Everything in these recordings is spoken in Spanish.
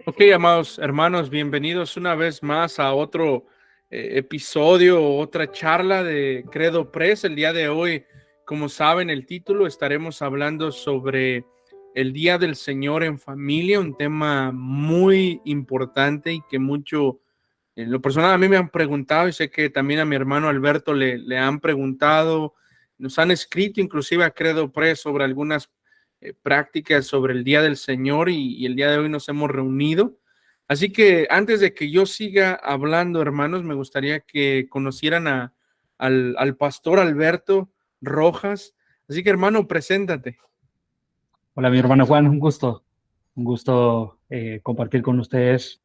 Ok, amados hermanos, bienvenidos una vez más a otro episodio, otra charla de Credo Press. El día de hoy, como saben, el título, estaremos hablando sobre el Día del Señor en familia, un tema muy importante y que mucho, en lo personal, a mí me han preguntado y sé que también a mi hermano Alberto le han preguntado, nos han escrito inclusive a Credo Press sobre algunas prácticas sobre el Día del Señor y el día de hoy nos hemos reunido. Así que antes de que yo siga hablando, hermanos, me gustaría que conocieran al pastor Alberto Rojas. Así que, hermano, preséntate. Hola, mi hermano Juan, un gusto compartir con ustedes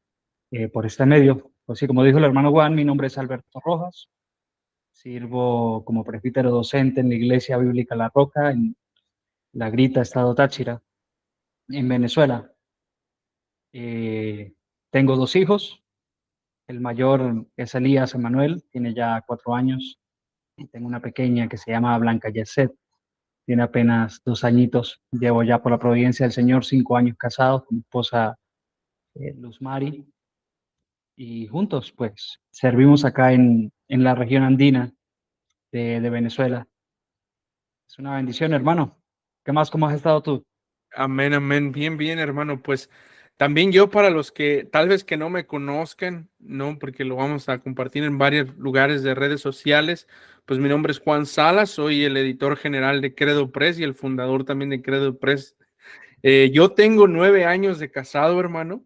por este medio. Pues sí, como dijo el hermano Juan, mi nombre es Alberto Rojas, sirvo como presbítero docente en la Iglesia Bíblica La Roca, en La Grita, Estado Táchira, en Venezuela. Tengo dos hijos, el mayor es Elías Emanuel, tiene ya 4 años, y tengo una pequeña que se llama Blanca Yeset, tiene apenas 2 añitos. Llevo ya por la providencia del Señor 5 años casados con mi esposa Luz Mari, y juntos pues servimos acá en la región andina de Venezuela. Es una bendición, hermano. ¿Qué más? ¿Cómo has estado tú? Amén, amén. Bien, bien, hermano. Pues también yo para los que tal vez que no me conozcan, no, porque lo vamos a compartir en varios lugares de redes sociales. Pues mi nombre es Juan Salas, soy el editor general de Credo Press y el fundador también de Credo Press. Yo tengo 9 años de casado, hermano.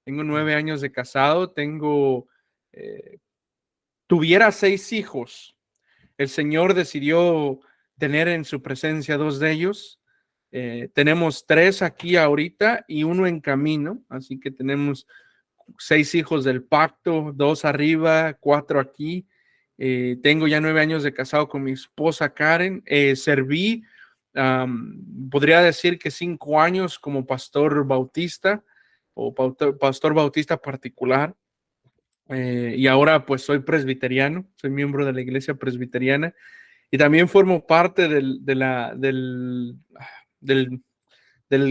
Tengo 9 años de casado. Eh, tuviera 6 hijos. El Señor decidió tener en su presencia dos de ellos. Tenemos tres aquí ahorita y uno en camino. Así que tenemos 6 hijos del pacto, dos arriba, 4 aquí. Tengo ya 9 años de casado con mi esposa Karen. Serví, podría decir que 5 años como pastor bautista o pastor bautista particular. Y ahora pues soy presbiteriano, soy miembro de la iglesia presbiteriana y también formo parte del, del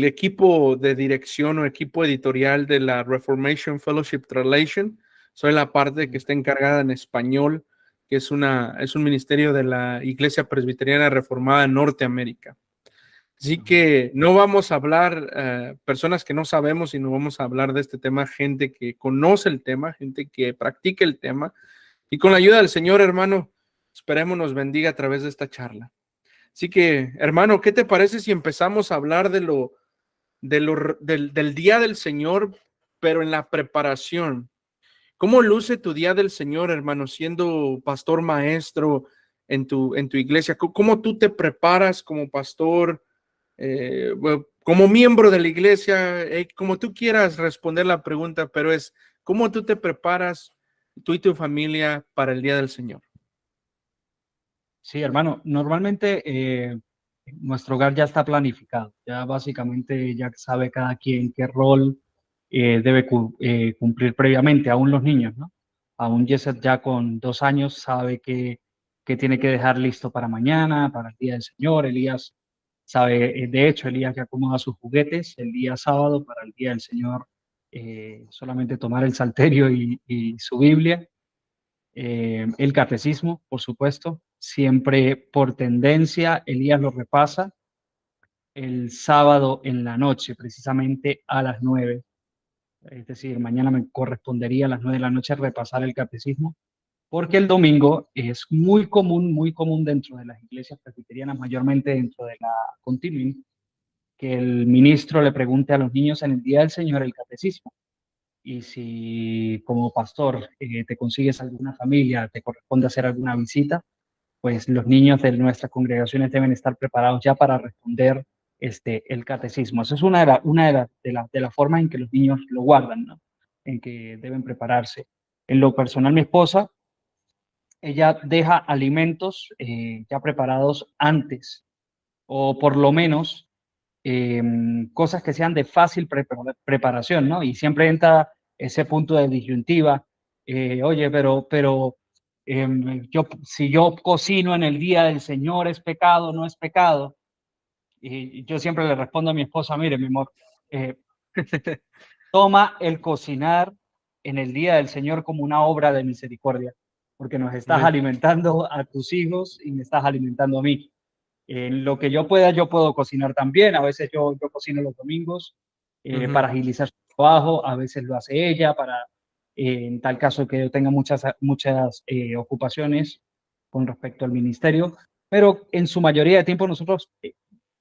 equipo de dirección o equipo editorial de la Reformation Fellowship Translation. Soy la parte que está encargada en español, que es un ministerio de la Iglesia Presbiteriana Reformada en Norteamérica. Así que no vamos a hablar personas que no sabemos, sino vamos a hablar de este tema, gente que conoce el tema, gente que practica el tema. Y con la ayuda del Señor, hermano, esperemos nos bendiga a través de esta charla. Así que, hermano, ¿qué te parece si empezamos a hablar del día del Señor, pero en la preparación? ¿Cómo luce tu día del Señor, hermano, siendo pastor maestro en tu iglesia? ¿Cómo tú te preparas como pastor, bueno, como miembro de la iglesia? Como tú quieras responder la pregunta, pero es, ¿cómo tú te preparas, tú y tu familia, para el día del Señor? Sí, hermano, normalmente nuestro hogar ya está planificado, ya básicamente ya sabe cada quien qué rol debe cumplir previamente, aún los niños, ¿no? Aún Jesset ya con 2 años sabe que tiene que dejar listo para mañana, para el Día del Señor. Elías sabe, de hecho, Elías ya acomoda sus juguetes el día sábado para el Día del Señor, solamente tomar el salterio y su Biblia. El catecismo, por supuesto, siempre por tendencia, Elías lo repasa el sábado en la noche, precisamente a las 9. Es decir, mañana me correspondería a las 9 de la noche repasar el catecismo, porque el domingo es muy común dentro de las iglesias presbiterianas, mayormente dentro de la Continuing, que el ministro le pregunte a los niños en el Día del Señor el catecismo. Y si como pastor te consigues alguna familia, te corresponde hacer alguna visita, pues los niños de nuestras congregaciones deben estar preparados ya para responder el catecismo. Esa es una de las formas en que los niños lo guardan, ¿no? En que deben prepararse. En lo personal, mi esposa, ella deja alimentos ya preparados antes, o por lo menos eh, cosas que sean de fácil preparación, ¿no? Y siempre entra ese punto de disyuntiva. Oye, pero si yo cocino en el día del Señor, ¿es pecado o no es pecado? Y yo siempre le respondo a mi esposa, mire, mi amor, eh, toma el cocinar en el día del Señor como una obra de misericordia, porque nos estás Amén. alimentando a tus hijos y me estás alimentando a mí. En lo que yo pueda, yo puedo cocinar también. A veces yo cocino los domingos Ujú, para agilizar su trabajo, a veces lo hace ella para, en tal caso que yo tenga muchas ocupaciones con respecto al ministerio, pero en su mayoría de tiempo nosotros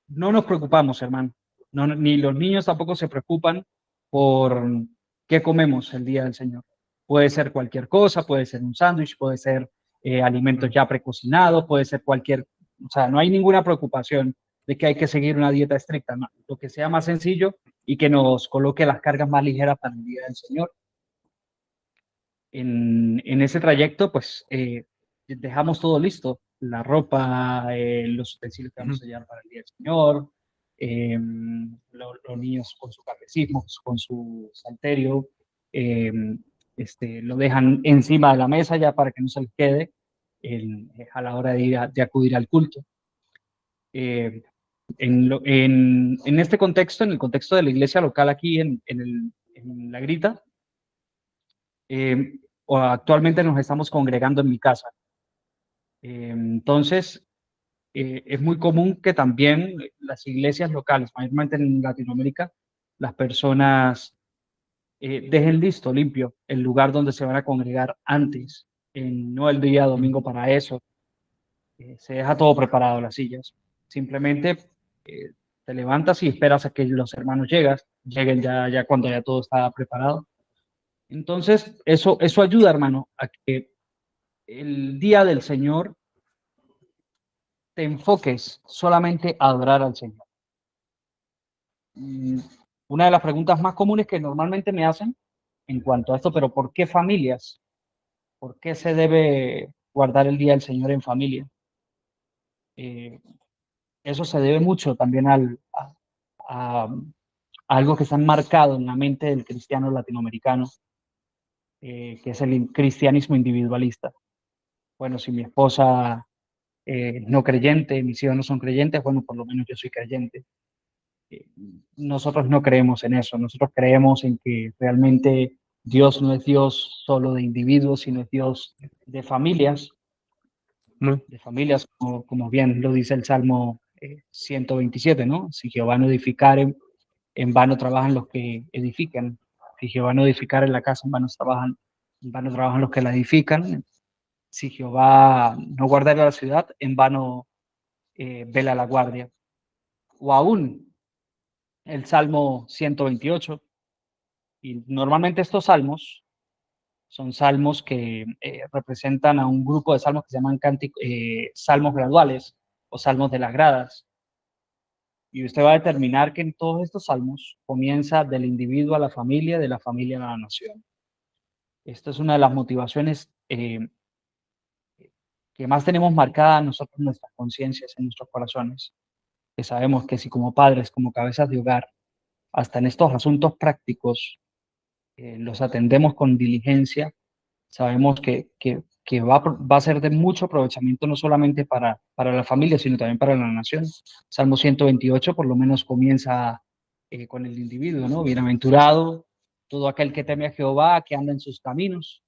no nos preocupamos, hermano. No, ni los niños tampoco se preocupan por qué comemos el día del Señor. Puede ser cualquier cosa, puede ser un sándwich, puede ser alimentos ujú. ya precocinados, puede ser cualquier, o sea, no hay ninguna preocupación de que hay que seguir una dieta estricta, no. Lo que sea más sencillo y que nos coloque las cargas más ligeras para el día del Señor. En ese trayecto, pues dejamos todo listo, la ropa, los utensilios que Ujú. vamos a llevar para el Día del Señor, los niños con su catecismo, con su salterio, eh, lo dejan encima de la mesa ya para que no se les quede a la hora de acudir al culto. Eh, en este contexto, en el contexto de la iglesia local aquí en La Grita, eh, actualmente nos estamos congregando en mi casa. Entonces, es muy común que también las iglesias locales, mayormente en Latinoamérica, las personas dejen listo, limpio, el lugar donde se van a congregar antes, no el día Ujú. domingo para eso. Se deja todo preparado, las sillas. Simplemente eh, te levantas y esperas a que los hermanos lleguen ya cuando ya todo está preparado. Entonces, eso ayuda, hermano, a que el día del Señor te enfoques solamente a adorar al Señor. Mm, Una de las preguntas más comunes que normalmente me hacen en cuanto a esto, pero ¿por qué familias? ¿Por qué se debe guardar el día del Señor en familia? Eh, Eso se debe mucho también a algo que está enmarcado en la mente del cristiano latinoamericano, que es el cristianismo individualista. Bueno, si mi esposa no creyente, mis hijos no son creyentes, bueno, por lo menos yo soy creyente. Eh, Nosotros no creemos en eso, nosotros creemos en que realmente Dios no es Dios solo de individuos, sino es Dios de familias, Amén. como bien lo dice el Salmo 127, ¿no? Si Jehová no edificare, en vano trabajan los que edifican. Si Jehová no edificare en la casa, en vano trabajan los que la edifican. Si Jehová no guardara la ciudad, en vano vela la guardia. O aún el Salmo 128. Y normalmente estos salmos son salmos que representan a un grupo de salmos que se llaman salmos graduales o salmos de las gradas. Y usted va a determinar que en todos estos salmos comienza del individuo a la familia, de la familia a la nación. Esta es una de las motivaciones que más tenemos marcada nosotros en nuestras conciencias, en nuestros corazones, que sabemos que si como padres, como cabezas de hogar, hasta en estos asuntos prácticos, los atendemos con diligencia, sabemos que va a ser de mucho aprovechamiento no solamente para la familia, sino también para la nación. Salmo 128 por lo menos comienza con el individuo, ¿no? Bienaventurado todo aquel que teme a Jehová, que anda en sus caminos.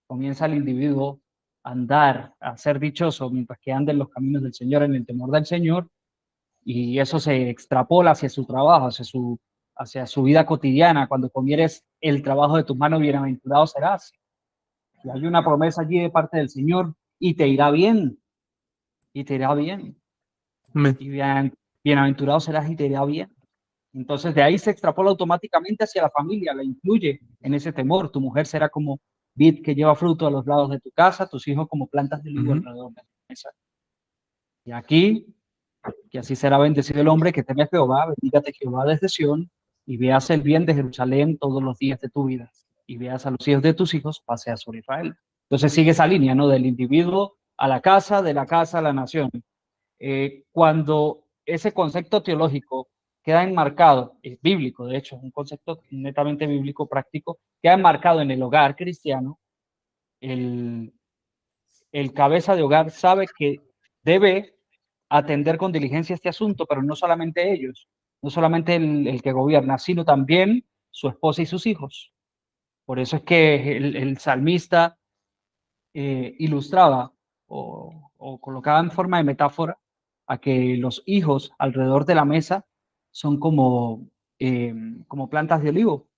Comienza el individuo a andar, a ser dichoso mientras que anda en los caminos del Señor, en el temor del Señor, y eso se extrapola hacia su trabajo, hacia su vida cotidiana. Cuando comieres el trabajo de tus manos, bienaventurado serás. Y hay una promesa allí de parte del Señor y te irá bien, y te irá bien. Amén. Y bienaventurado serás y te irá bien. Entonces de ahí se extrapola automáticamente hacia la familia, la incluye en ese temor. Tu mujer será como vid que lleva fruto a los lados de tu casa, tus hijos como plantas de olivo Ujú. alrededor de tu mesa. Y aquí, que así será bendecido el hombre que teme a Jehová, bendígate Jehová desde Sión, y veas el bien de Jerusalén todos los días de tu vida, y veas a los hijos de tus hijos pasear sobre Israel. Entonces sigue esa línea, ¿no? Del individuo a la casa, de la casa a la nación. Cuando ese concepto teológico queda enmarcado, es bíblico, de hecho, es un concepto netamente bíblico práctico, queda enmarcado en el hogar cristiano, el, el cabeza de hogar sabe que debe atender con diligencia este asunto, pero no solamente ellos, no solamente el que gobierna, sino también su esposa y sus hijos. Por eso es que el salmista ilustraba o colocaba en forma de metáfora a que los hijos alrededor de la mesa son como plantas de olivo.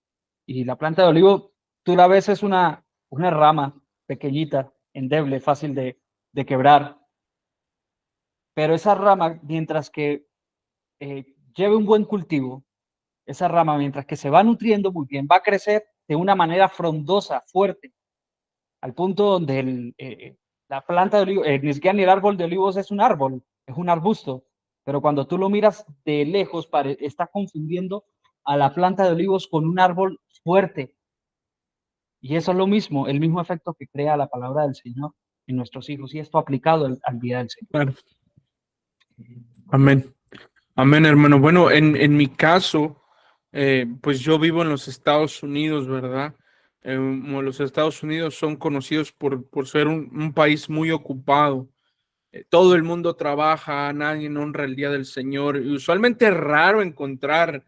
Y la planta de olivo, tú la ves, es una rama pequeñita, endeble, fácil de quebrar. Pero esa rama, mientras que lleve un buen cultivo, esa rama, mientras que se va nutriendo muy bien, va a crecer de una manera frondosa, fuerte, al punto donde la planta de olivo, ni siquiera ni el árbol de olivos es un árbol, es un arbusto, pero cuando tú lo miras de lejos, está confundiendo a la planta de olivos con un árbol fuerte. Y eso es lo mismo, el mismo efecto que crea la palabra del Señor en nuestros hijos, y esto aplicado al día del Señor. Claro. Amén. Amén, hermano. Bueno, en mi caso, pues yo vivo en los Estados Unidos, ¿verdad? Como los Estados Unidos son conocidos por ser un país muy ocupado. Todo el mundo trabaja, nadie honra el día del Señor. Y usualmente es raro encontrar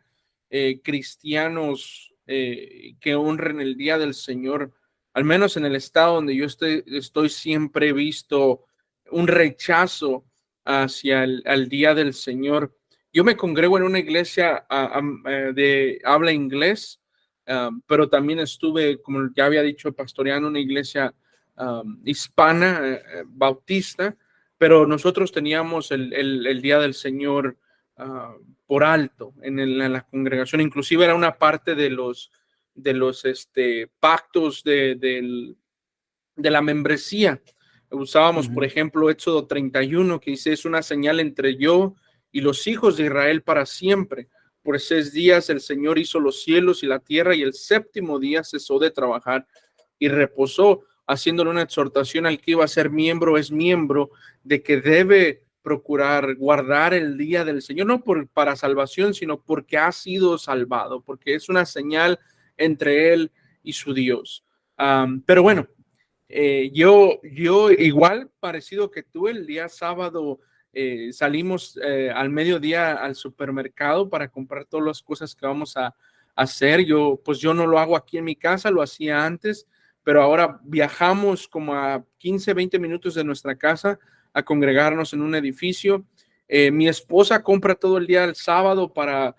cristianos que honren el día del Señor. Al menos en el estado donde yo estoy siempre he visto un rechazo hacia el día del Señor. Yo me congrego en una iglesia de habla inglés, pero también estuve, como ya había dicho, pastoreando una iglesia hispana, bautista, pero nosotros teníamos el Día del Señor por alto en la congregación. Inclusive era una parte de los pactos de la membresía. Usábamos, por ejemplo, Éxodo 31, que dice: es una señal entre yo y los hijos de Israel para siempre. Por 6 días el Señor hizo los cielos y la tierra, y el séptimo día cesó de trabajar y reposó, haciéndole una exhortación al que iba a ser miembro, es miembro, de que debe procurar guardar el día del Señor, no para salvación, sino porque ha sido salvado, porque es una señal entre él y su Dios. Pero bueno, yo igual, parecido que tú, el día sábado salimos al mediodía al supermercado para comprar todas las cosas que vamos a hacer. Yo no lo hago aquí en mi casa, lo hacía antes, pero ahora viajamos como a 15, 20 minutos de nuestra casa a congregarnos en un edificio. Mi esposa compra todo el día el sábado para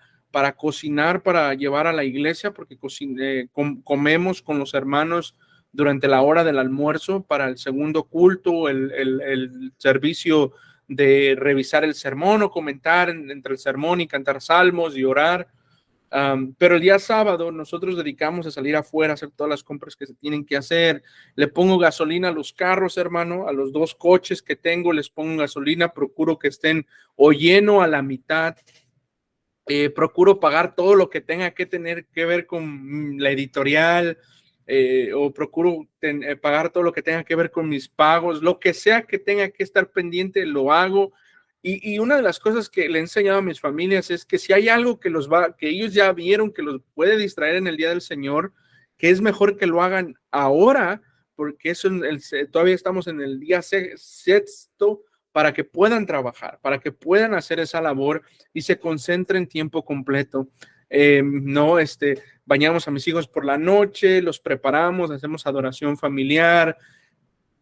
cocinar, para llevar a la iglesia, porque comemos con los hermanos durante la hora del almuerzo para el segundo culto, el servicio de revisar el sermón o comentar entre el sermón y cantar salmos y orar. Pero el día sábado nosotros dedicamos a salir afuera a hacer todas las compras que se tienen que hacer. Le pongo gasolina a los carros, hermano, a los 2 coches que tengo les pongo gasolina, procuro que estén o lleno a la mitad. Procuro pagar todo lo que tenga que tener que ver con la editorial, o procuro pagar todo lo que tenga que ver con mis pagos, lo que sea que tenga que estar pendiente, lo hago. Y una de las cosas que le he enseñado a mis familias es que si hay algo que ellos ya vieron que los puede distraer en el día del Señor, que es mejor que lo hagan ahora, porque eso todavía estamos en el día sexto, para que puedan trabajar, para que puedan hacer esa labor y se concentren tiempo completo. No, bañamos a mis hijos por la noche, los preparamos, hacemos adoración familiar.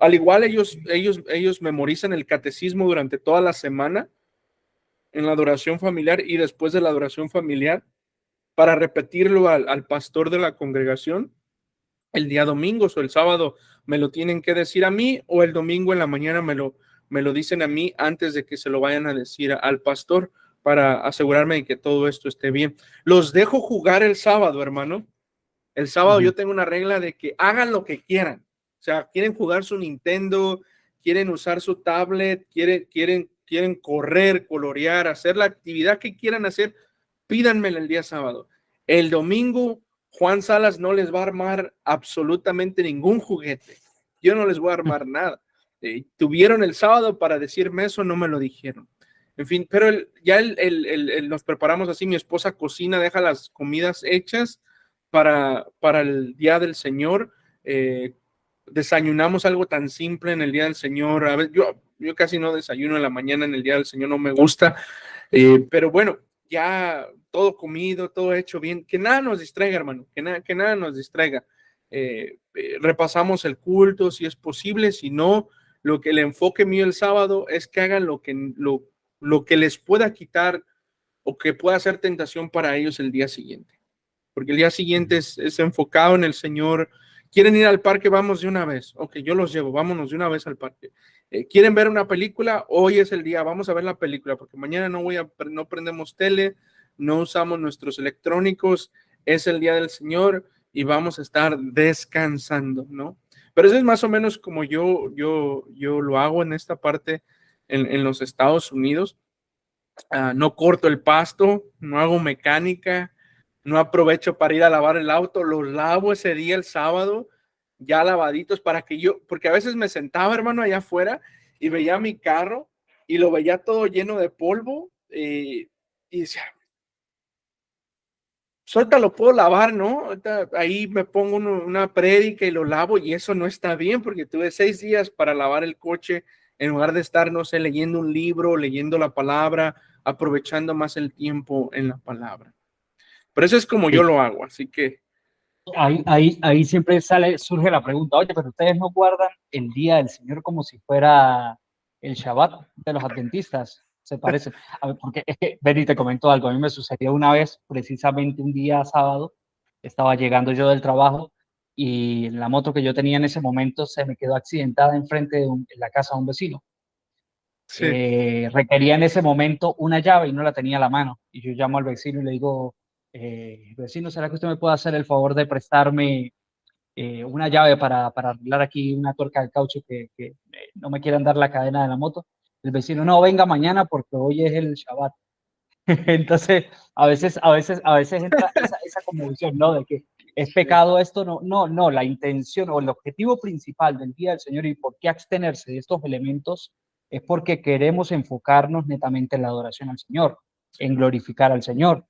Al igual ellos memorizan el catecismo durante toda la semana en la adoración familiar, y después de la adoración familiar para repetirlo al pastor de la congregación el día domingo. O el sábado me lo tienen que decir a mí, o el domingo en la mañana me lo dicen a mí antes de que se lo vayan a decir al pastor, para asegurarme de que todo esto esté bien. Los dejo jugar el sábado, hermano. El sábado yo tengo una regla de que hagan lo que quieran. O sea, quieren jugar su Nintendo, quieren usar su tablet, quieren correr, colorear, hacer la actividad que quieran hacer, pídanmela el día sábado. El domingo, Juan Salas no les va a armar absolutamente ningún juguete. Yo no les voy a armar nada. Tuvieron el sábado para decirme eso, no me lo dijeron. En fin, pero nos preparamos así. Mi esposa cocina, deja las comidas hechas para el día del Señor. Desayunamos algo tan simple en el día del Señor. A ver, yo casi no desayuno en la mañana en el día del Señor, no me gusta. Pero bueno, ya todo comido, todo hecho bien, que nada nos distraiga, hermano, que nada nos distraiga. Repasamos el culto si es posible, si no, lo que el enfoque mío el sábado es que hagan lo que les pueda quitar o que pueda ser tentación para ellos el día siguiente, porque el día siguiente es enfocado en el Señor. ¿Quieren ir al parque? Vamos de una vez. Ok, yo los llevo, vámonos de una vez al parque. ¿Quieren ver una película? Hoy es el día, vamos a ver la película, porque mañana no prendemos tele, no usamos nuestros electrónicos, es el día del Señor y vamos a estar descansando, ¿no? Pero eso es más o menos como yo lo hago en esta parte en los Estados Unidos. No corto el pasto, no hago mecánica, no aprovecho para ir a lavar el auto, los lavo ese día el sábado, ya lavaditos para que porque a veces me sentaba, hermano, allá afuera y veía mi carro y lo veía todo lleno de polvo y decía, suelta, lo puedo lavar, ¿no? Ahí me pongo una prédica y lo lavo y eso no está bien porque tuve 6 días para lavar el coche en lugar de estar, no sé, leyendo un libro, leyendo la palabra, aprovechando más el tiempo en la palabra. Pero eso es como yo Sí. lo hago, así que Ahí siempre surge la pregunta, oye, pero ustedes no guardan el día del Señor como si fuera el Shabbat de los adventistas, se parece. A ver, porque es que, Benny, te comento algo, a mí me sucedió una vez, precisamente un día sábado, estaba llegando yo del trabajo y la moto que yo tenía en ese momento se me quedó accidentada enfrente de en la casa de un vecino. sí, Requería en ese momento una llave y no la tenía a la mano. Y yo llamo al vecino y le digo, vecino, ¿será que usted me puede hacer el favor de prestarme una llave para arreglar aquí una tuerca de caucho que no me quieran dar la cadena de la moto? El vecino, no, venga mañana porque hoy es el Shabbat. Entonces, a veces entra esa conmoción, ¿no? De que es pecado esto, no, la intención o el objetivo principal del Día del Señor y por qué abstenerse de estos elementos es porque queremos enfocarnos netamente en la adoración al Señor, en glorificar al Señor.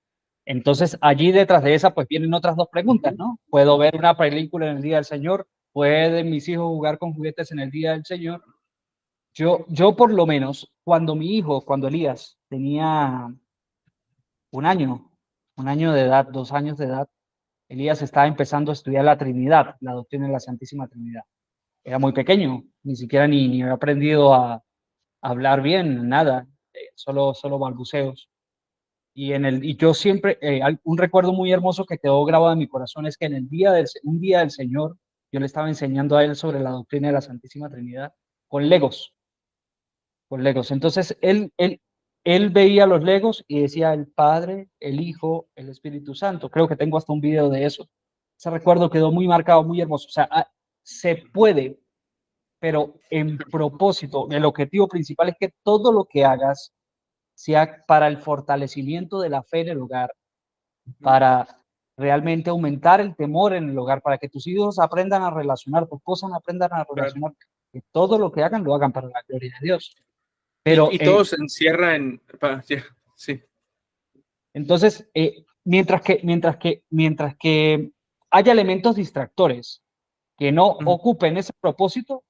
Entonces, allí detrás de esa, pues vienen otras dos preguntas, ¿no? ¿Puedo ver una película en el Día del Señor? ¿Pueden mis hijos jugar con juguetes en el Día del Señor? Yo por lo menos, cuando Elías tenía un año, un año de edad, 2 años de edad, Elías estaba empezando a estudiar la Trinidad, la doctrina de la Santísima Trinidad. Era muy pequeño, ni siquiera ni había aprendido a hablar bien, nada, solo balbuceos. Y yo siempre, un recuerdo muy hermoso que quedó grabado en mi corazón es que un día del Señor, yo le estaba enseñando a él sobre la doctrina de la Santísima Trinidad con Legos, con Legos. Entonces él veía los Legos y decía el Padre, el Hijo, el Espíritu Santo. Creo que tengo hasta un video de eso. Ese recuerdo quedó muy marcado, muy hermoso. O sea, se puede, pero en propósito, el objetivo principal es que todo lo que hagas sea para el fortalecimiento de la fe en el hogar, para realmente aumentar el temor en el hogar, para que tus hijos aprendan a relacionar, tus cosas aprendan a claro. relacionar, que todo lo que hagan lo hagan para la gloria de Dios. Pero Y todo se encierra sí, entonces, mientras que haya elementos distractores que no ocupen ese propósito,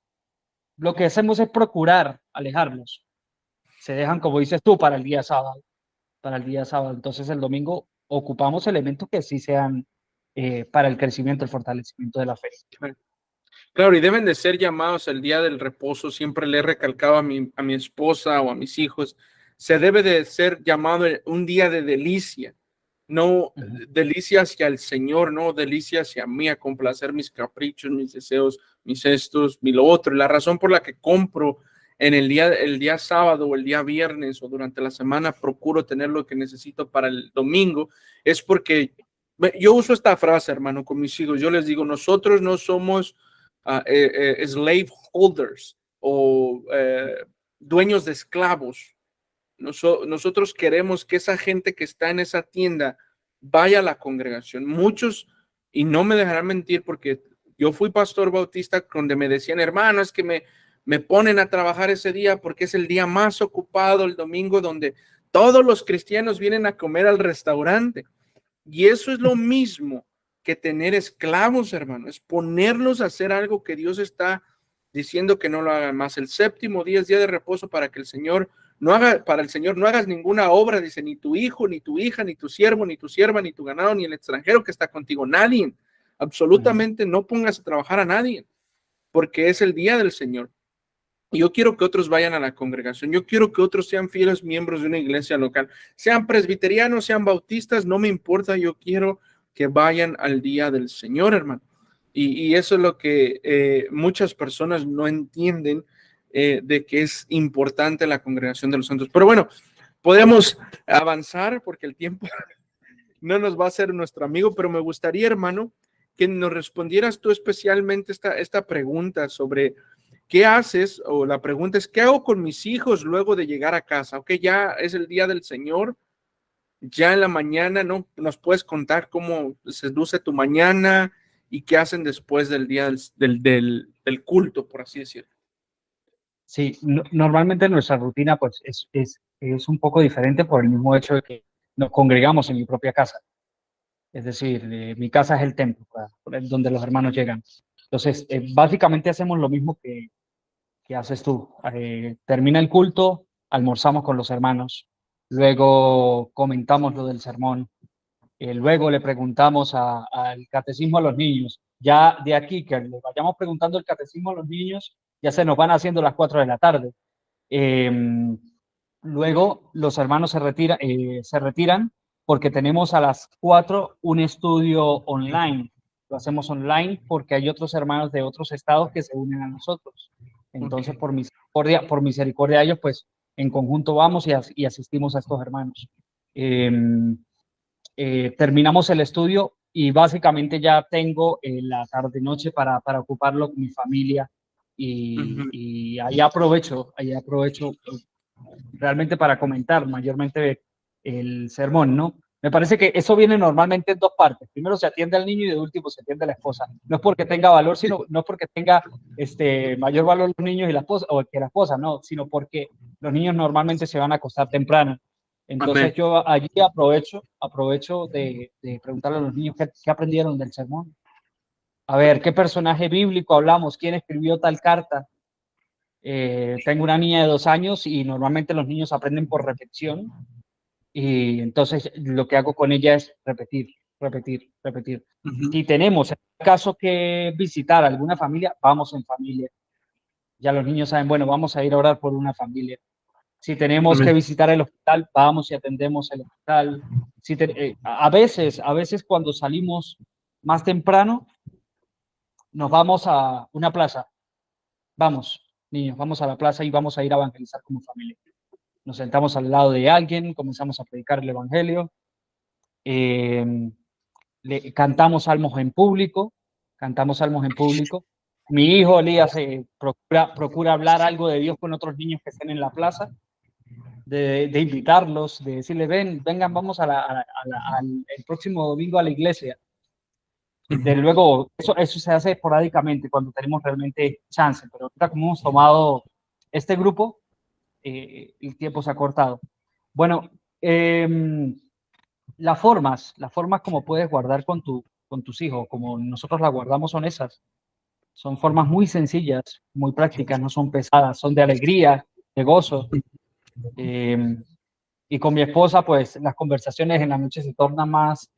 lo que hacemos es procurar alejarlos. Se dejan, como dices tú, para el día sábado, para el día sábado. Entonces, el domingo ocupamos elementos que sí sean para el crecimiento, el fortalecimiento de la fe. claro, y deben de ser llamados el día del reposo. Siempre le he recalcado a mi esposa o a mis hijos, se debe de ser llamado un día de delicia, no delicia hacia el Señor, no delicia hacia mí, a complacer mis caprichos, mis deseos, mis estos, mi lo otro. Y la razón por la que compro en el día sábado o el día viernes o durante la semana, procuro tener lo que necesito para el domingo, es porque yo uso esta frase, hermano, con mis hijos. Yo les digo, nosotros no somos slave holders o dueños de esclavos. Nosotros queremos que esa gente que está en esa tienda vaya a la congregación. Muchos, y no me dejarán mentir porque yo fui pastor bautista donde me decían, hermano, es que me ponen a trabajar ese día porque es el día más ocupado, el domingo, donde todos los cristianos vienen a comer al restaurante. Y eso es lo mismo que tener esclavos, hermano, es ponerlos a hacer algo que Dios está diciendo que no lo hagan más. El séptimo día es día de reposo para que el Señor no haga para el Señor, no hagas ninguna obra, dice, ni tu hijo, ni tu hija, ni tu siervo, ni tu sierva, ni tu ganado, ni el extranjero que está contigo, nadie, absolutamente no pongas a trabajar a nadie, porque es el día del Señor. Y yo quiero que otros vayan a la congregación, yo quiero que otros sean fieles miembros de una iglesia local, sean presbiterianos, sean bautistas, no me importa, yo quiero que vayan al día del Señor, hermano. Y eso es lo que muchas personas no entienden, de que es importante la congregación de los santos. Pero bueno, podemos avanzar porque el tiempo no nos va a ser nuestro amigo, pero me gustaría, hermano, que nos respondieras tú especialmente esta pregunta sobre qué haces, o la pregunta es, ¿qué hago con mis hijos luego de llegar a casa? Ok, ya es el día del Señor, ya en la mañana, ¿no? ¿Nos puedes contar cómo se luce tu mañana y qué hacen después del día del culto, por así decirlo? Sí, normalmente nuestra rutina pues es un poco diferente por el mismo hecho de que nos congregamos en mi propia casa. Es decir, mi casa es el templo, donde los hermanos llegan. Entonces, básicamente hacemos lo mismo que haces tú. Termina el culto, almorzamos con los hermanos, luego comentamos lo del sermón, luego le preguntamos al catecismo a los niños. Ya de aquí que le vayamos preguntando el catecismo a los niños, ya se nos van haciendo las 4 de la tarde. Eh, Luego los hermanos se retiran porque tenemos a las 4 un estudio online. Lo hacemos online porque hay otros hermanos de otros estados que se unen a nosotros. Entonces, Okay. por misericordia de ellos, pues en conjunto vamos y asistimos a estos hermanos. Eh, Terminamos el estudio y básicamente ya tengo la tarde-noche para ocuparlo con mi familia Uh-huh. y ahí aprovecho realmente para comentar mayormente el sermón, ¿no? Me parece que eso viene normalmente en dos partes. Primero se atiende al niño y de último se atiende a la esposa. No es porque tenga valor, sino no es porque tenga mayor valor los niños y la esposa, o que la esposa, no, sino porque los niños normalmente se van a acostar temprano. Entonces Amén. yo allí aprovecho de preguntarle a los niños qué aprendieron del sermón. A ver, ¿qué personaje bíblico hablamos? ¿Quién escribió tal carta? Tengo una niña de 2 años y normalmente los niños aprenden por repetición y entonces lo que hago con ella es repetir, repetir, repetir. Uh-huh. Si tenemos en caso que visitar alguna familia, vamos en familia. Ya los niños saben, bueno, vamos a ir a orar por una familia. Si tenemos que Amén. visitar el hospital, vamos y atendemos el hospital. A veces cuando salimos más temprano, nos vamos a una plaza. Vamos, niños, vamos a la plaza y vamos a ir a evangelizar como familia. Nos sentamos al lado de alguien, comenzamos a predicar el evangelio, eh, cantamos salmos en público. Mi hijo Elías procura hablar algo de Dios con otros niños que estén en la plaza, de invitarlos, de decirle, vengan, vamos el próximo domingo a la iglesia. De Uh-huh. luego, eso se hace esporádicamente cuando tenemos realmente chance, pero ahorita como hemos tomado este grupo, el tiempo se ha cortado. Bueno, las formas como puedes guardar con tus hijos, como nosotros las guardamos, son esas. Son formas muy sencillas, muy prácticas, no son pesadas, son de alegría, de gozo. Eh, y con mi esposa, pues las conversaciones en la noche se tornan más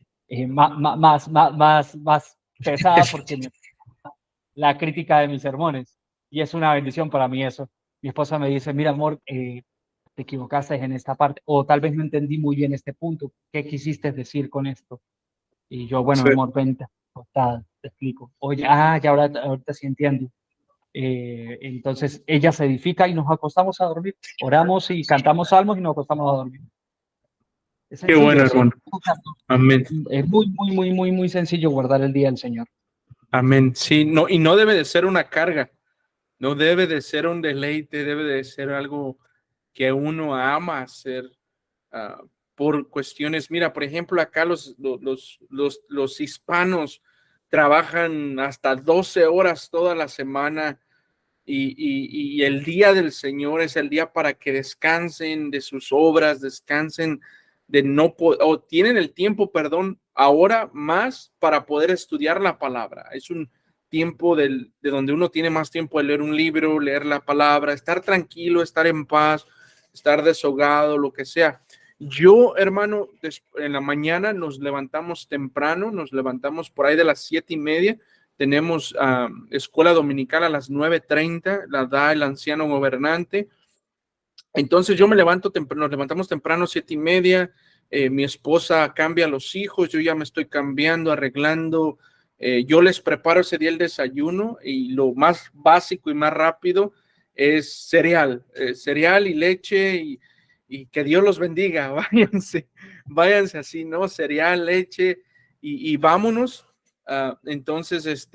pesadas porque la crítica de mis sermones. Y es una bendición para mí eso. Mi esposa me dice, mira, amor, te equivocaste en esta parte, o tal vez no entendí muy bien este punto. ¿Qué quisiste decir con esto? Y yo, bueno, Sí. amor, vente, te explico. Oye, ya ahorita sí entiendo. Entonces ella se edifica y nos acostamos a dormir. Oramos y cantamos salmos y nos acostamos a dormir. Es Qué bueno, sencillo, sí. hermano. Amén. Es muy, muy, muy, muy, muy sencillo guardar el día del Señor. Amén. Sí, no, y no debe de ser una carga, no debe de ser un deleite, debe de ser algo que uno ama hacer, por cuestiones. Mira, por ejemplo, acá los hispanos trabajan hasta 12 horas toda la semana y el día del Señor es el día para que descansen de sus obras, descansen de no o tienen el tiempo, perdón, ahora más para poder estudiar la palabra. Es un tiempo de donde uno tiene más tiempo de leer un libro, leer la palabra, estar tranquilo, estar en paz. estar deshogado, lo que sea. Yo, hermano, en la mañana nos levantamos temprano, nos levantamos por ahí de las 7:30. Tenemos escuela dominical a las 9:30, la da el anciano gobernante. Entonces yo me levanto temprano, nos levantamos temprano, 7:30. Mi esposa cambia a los hijos, yo ya me estoy cambiando, arreglando. Yo les preparo ese día el desayuno y lo más básico y más rápido es cereal, cereal y leche y que Dios los bendiga. Váyanse así, ¿no? Cereal, leche y vámonos. Entonces,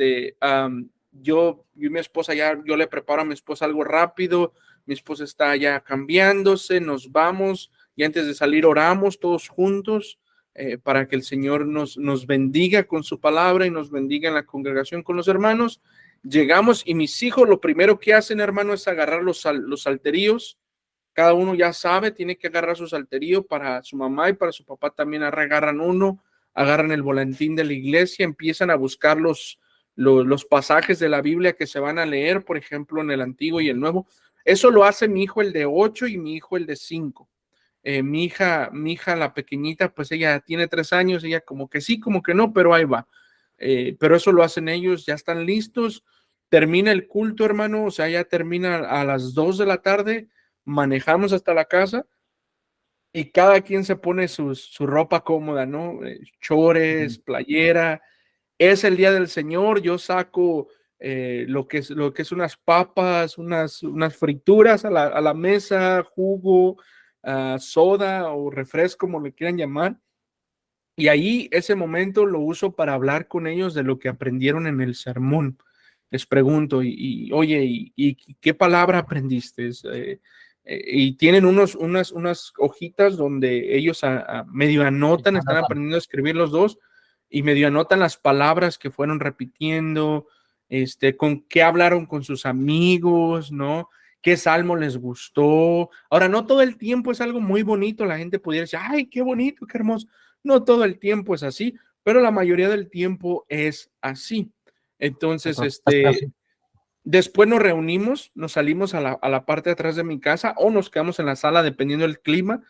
yo y mi esposa yo le preparo a mi esposa algo rápido. Mi esposa está ya cambiándose, nos vamos y antes de salir oramos todos juntos para que el Señor nos bendiga con su palabra y nos bendiga en la congregación con los hermanos. Llegamos y mis hijos lo primero que hacen, hermano, es agarrar los salterios. Cada uno ya sabe, tiene que agarrar su salterio. Para su mamá y para su papá también agarran uno, agarran el volantín de la iglesia, empiezan a buscar los pasajes de la Biblia que se van a leer, por ejemplo, en el Antiguo y el Nuevo. Eso lo hace mi hijo el de 8 y mi hijo el de 5. Mi hija, la pequeñita, pues ella tiene 3 años, ella como que sí, como que no, pero ahí va. Pero eso lo hacen ellos, ya están listos. Termina el culto, hermano, o sea, ya termina a las 2 de la tarde, manejamos hasta la casa y cada quien se pone su ropa cómoda, ¿no? Chores, playera. Es el día del Señor, yo saco lo que es unas papas, unas frituras a la mesa, jugo, soda o refresco, como le quieran llamar. Y ahí ese momento lo uso para hablar con ellos de lo que aprendieron en el sermón. Les pregunto, oye, ¿y qué palabra aprendiste? Y tienen unas hojitas donde ellos medio anotan, están aprendiendo a escribir los dos y medio anotan las palabras que fueron repitiendo, con qué hablaron con sus amigos, ¿no? ¿Qué salmo les gustó? Ahora, no todo el tiempo es algo muy bonito, la gente pudiera decir, ay, qué bonito, qué hermoso. No todo el tiempo es así, pero la mayoría del tiempo es así. Entonces, después nos reunimos, nos salimos a la parte de atrás de mi casa o nos quedamos en la sala dependiendo del clima.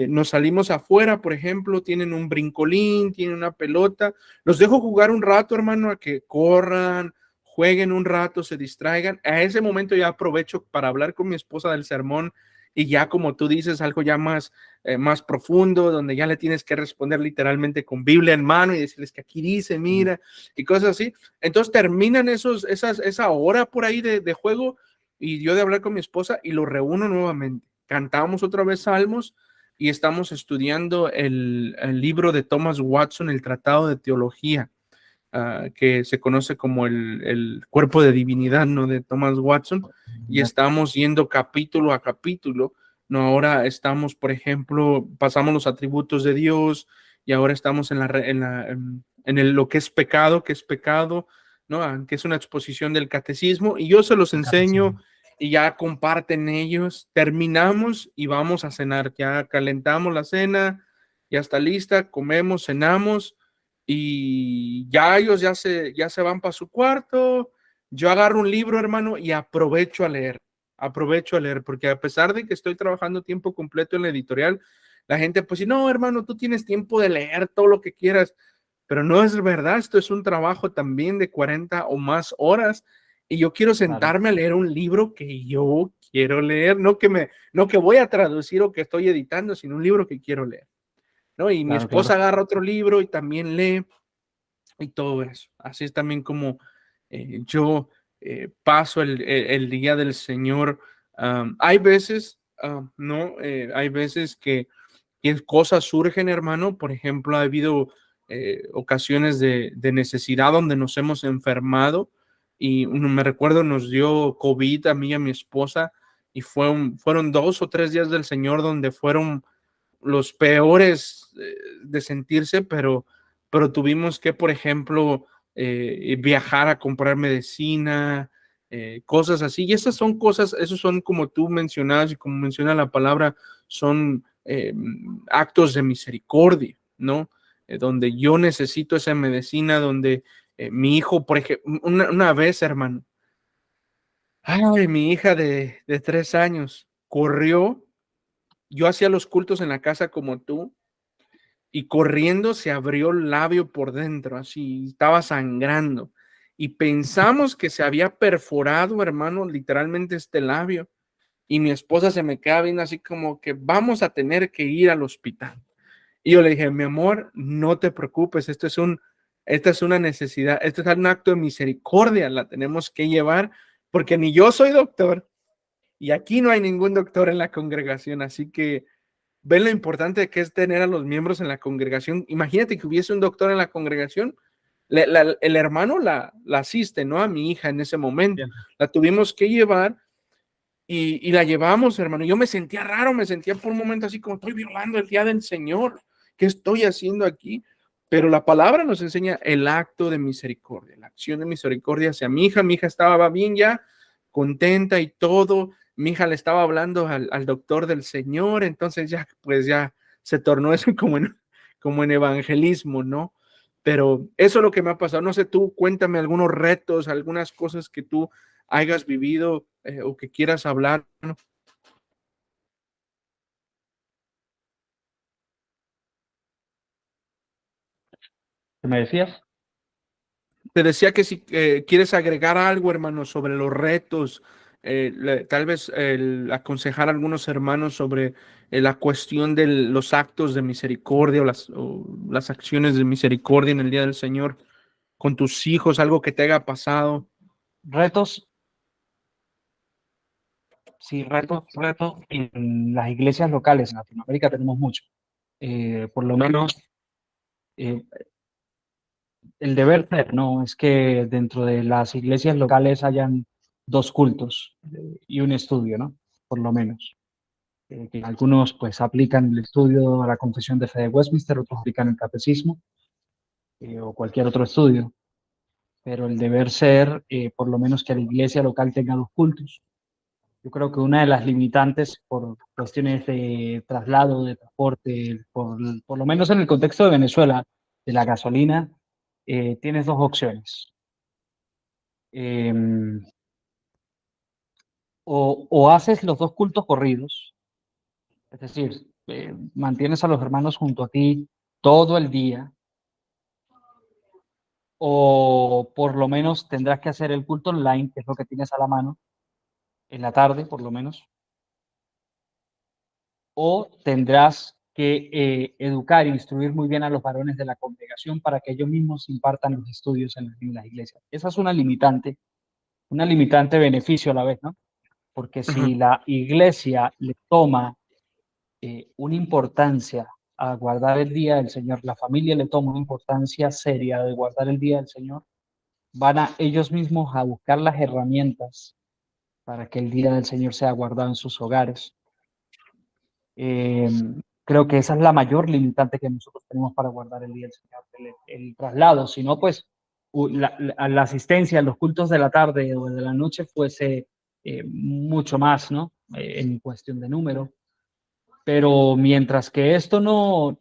Nos salimos afuera, por ejemplo, tienen un brincolín, tienen una pelota. Los dejo jugar un rato, hermano, a que corran, jueguen un rato, se distraigan. A ese momento ya aprovecho para hablar con mi esposa del sermón y ya como tú dices, algo ya más profundo, donde ya le tienes que responder literalmente con Biblia en mano y decirles que aquí dice, mira, y cosas así. Entonces terminan esa hora por ahí de juego y yo de hablar con mi esposa y lo reúno nuevamente. Cantamos otra vez salmos y estamos estudiando el libro de Thomas Watson, el Tratado de Teología, que se conoce como el Cuerpo de Divinidad, ¿no? De Thomas Watson, y estamos yendo capítulo a capítulo, ¿no? Ahora estamos, por ejemplo, pasamos los atributos de Dios y ahora estamos en lo que es pecado, ¿no? Que es una exposición del catecismo y yo se los enseño y ya comparten ellos, terminamos y vamos a cenar, ya calentamos la cena, ya está lista, comemos, cenamos y ya ellos ya se van para su cuarto. Yo agarro un libro, hermano, y aprovecho a leer, porque a pesar de que estoy trabajando tiempo completo en la editorial, la gente pues si no, hermano, tú tienes tiempo de leer todo lo que quieras, pero no es verdad, esto es un trabajo también de 40 o más horas y yo quiero sentarme a leer un libro que yo quiero leer, no que voy a traducir o que estoy editando, sino un libro que quiero leer, ¿no? Y mi esposa agarra otro libro y también lee y todo eso. Así es también como yo paso el día del Señor. Hay veces, ¿no? Hay veces que cosas surgen, hermano. Por ejemplo, ha habido ocasiones de necesidad donde nos hemos enfermado y me recuerdo nos dio COVID a mí y a mi esposa y fueron 2 o 3 días del Señor donde fueron los peores de sentirse, pero tuvimos que, por ejemplo, viajar a comprar medicina, cosas así. Y esas son cosas, esos son como tú mencionas y como menciona la palabra, son actos de misericordia, ¿no? Donde yo necesito esa medicina, donde mi hijo, por ejemplo, una vez, hermano, mi hija de 3 años corrió yo hacía los cultos en la casa como tú, y corriendo se abrió el labio por dentro, así, estaba sangrando. Y pensamos que se había perforado, hermano, literalmente este labio. Y mi esposa se me queda viendo así como que vamos a tener que ir al hospital. Y yo le dije, mi amor, no te preocupes, esta es una necesidad, este es un acto de misericordia, la tenemos que llevar, porque ni yo soy doctor y aquí no hay ningún doctor en la congregación, así que ven lo importante que es tener a los miembros en la congregación. Imagínate que hubiese un doctor en la congregación, el hermano la asiste, ¿no? A mi hija en ese momento, Bien. la tuvimos que llevar y la llevamos, hermano. Yo me sentía raro, me sentía por un momento así como estoy violando el día del Señor. ¿Qué estoy haciendo aquí? Pero la palabra nos enseña el acto de misericordia, la acción de misericordia hacia mi hija. Mi hija estaba bien ya, contenta y todo. Mi hija le estaba hablando al doctor del Señor, entonces ya, pues ya se tornó eso como en evangelismo, ¿no? Pero eso es lo que me ha pasado. No sé, tú cuéntame algunos retos, algunas cosas que tú hayas vivido o que quieras hablar, ¿no? ¿Qué me decías? Te decía que si quieres agregar algo, hermano, sobre los retos, tal vez aconsejar a algunos hermanos sobre la cuestión de los actos de misericordia o las acciones de misericordia en el día del Señor con tus hijos, algo que te haya pasado. Retos, sí, retos. En las iglesias locales en Latinoamérica tenemos mucho. Por lo menos eh, el deber ser, ¿no? Es que dentro de las iglesias locales hayan dos cultos y un estudio, ¿no? Por lo menos. Que algunos pues aplican el estudio a la Confesión de Fe de Westminster, otros aplican el catecismo o cualquier otro estudio. Pero el deber ser, por lo menos que la iglesia local tenga dos cultos. Yo creo que una de las limitantes por cuestiones de traslado, de transporte, por lo menos en el contexto de Venezuela, de la gasolina, tienes dos opciones. Em, o haces los dos cultos corridos, es decir, mantienes a los hermanos junto a ti todo el día, o por lo menos tendrás que hacer el culto online, que es lo que tienes a la mano, en la tarde por lo menos, o tendrás que educar e instruir muy bien a los varones de la congregación para que ellos mismos impartan los estudios en las iglesias. Esa es una limitante beneficio a la vez, ¿no? Porque Ajá. si la iglesia le toma una importancia a guardar el día del Señor, la familia le toma una importancia seria de guardar el día del Señor, van a ellos mismos a buscar las herramientas para que el día del Señor sea guardado en sus hogares. Eh, Creo que esa es la mayor limitante que nosotros tenemos para guardar el día del Señor, el traslado. Si no, pues la asistencia a los cultos de la tarde o de la noche fuese mucho más, ¿no? En cuestión de número. Pero mientras que esto no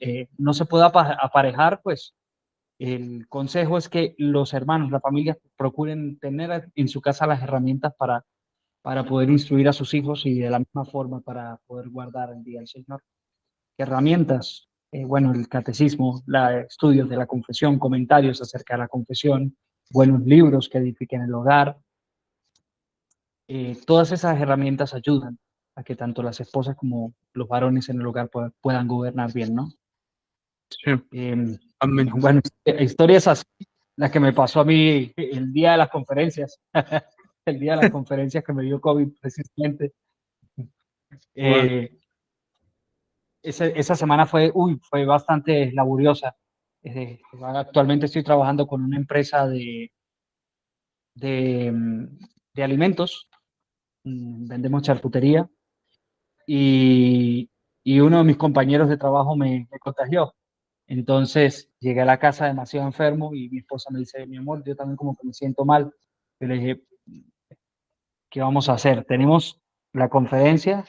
se pueda aparejar, pues el consejo es que los hermanos, la familia, procuren tener en su casa las herramientas para poder instruir a sus hijos y de la misma forma para poder guardar el día del Señor. ¿Qué herramientas? Bueno, el catecismo, estudios de la confesión, comentarios acerca de la confesión, buenos libros que edifiquen el hogar. Todas esas herramientas ayudan a que tanto las esposas como los varones en el hogar puedan gobernar bien, ¿no? Sí, Eh, amén. bueno, historias así, la que me pasó a mí el día de las conferencias, el día de las conferencias que me dio COVID precisamente. Wow. Eh, esa semana fue bastante laboriosa. Actualmente estoy trabajando con una empresa de, mm, de alimentos, vendemos charcutería y, y uno de mis compañeros de trabajo me contagió. Entonces llegué a la casa demasiado enfermo y mi esposa me dice, mi amor, yo también como que me siento mal. Yo le dije, ¿qué vamos a hacer? Tenemos la conferencia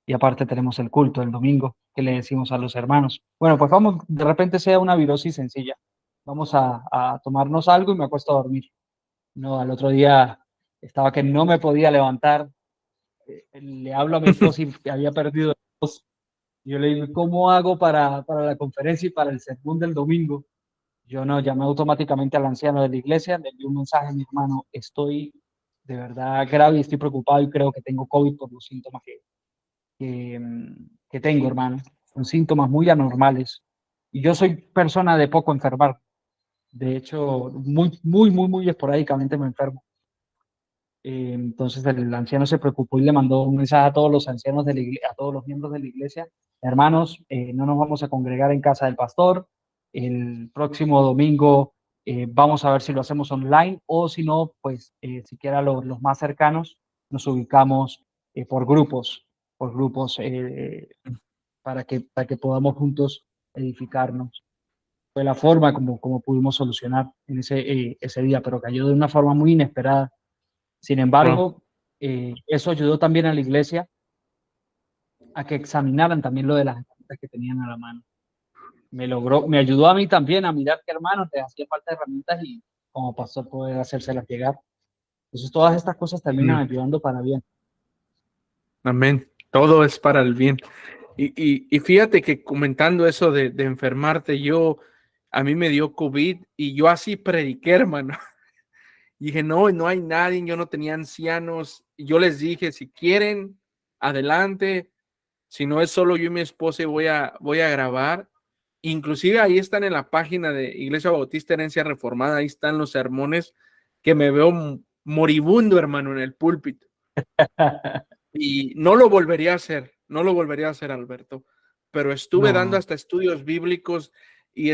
y aparte tenemos el culto el domingo, que le decimos a los hermanos. Bueno, pues vamos, de repente sea una virosis sencilla. Vamos a tomarnos algo y me acuesto a dormir. No, al otro día estaba que no me podía levantar. Le hablo a mi esposa y había perdido la voz. Yo le digo, ¿cómo hago para la conferencia y para el sermón del domingo? Yo no, llamé automáticamente al anciano de la iglesia, le envié un mensaje, mi hermano, estoy de verdad grave y estoy preocupado y creo que tengo COVID por los síntomas que tengo, hermano. Son síntomas muy anormales. Y yo soy persona de poco enfermar. De hecho, muy esporádicamente me enfermo. Entonces el anciano se preocupó y le mandó un mensaje a todos los ancianos de la iglesia, a todos los miembros de la iglesia. Hermanos, no nos vamos a congregar en casa del pastor. El próximo domingo vamos a ver si lo hacemos online o si no, pues siquiera los más cercanos nos ubicamos por grupos para que podamos juntos edificarnos. Fue la forma como pudimos solucionar en ese día, pero cayó de una forma muy inesperada. Sin Wow. embargo, eso ayudó también a la iglesia a que examinaran también lo de las herramientas que tenían a la mano. Me ayudó a mí también a mirar qué hermanos les hacía falta herramientas y como pastor poder hacérselas llegar. Entonces todas estas cosas terminan Mm, ayudando para bien. amén. Todo es para el bien. Y fíjate que comentando eso de enfermarte, a mí me dio COVID y yo así prediqué, hermano. Y dije, no, no hay nadie, yo no tenía ancianos. Y yo les dije, si quieren, adelante. Si no es solo yo y mi esposa, y voy a grabar. Inclusive ahí están en la página de Iglesia Bautista Herencia Reformada, ahí están los sermones que me veo moribundo, hermano, en el púlpito. Y no lo volvería a hacer, no lo volvería a hacer, Alberto. Pero estuve dando No, hasta estudios bíblicos y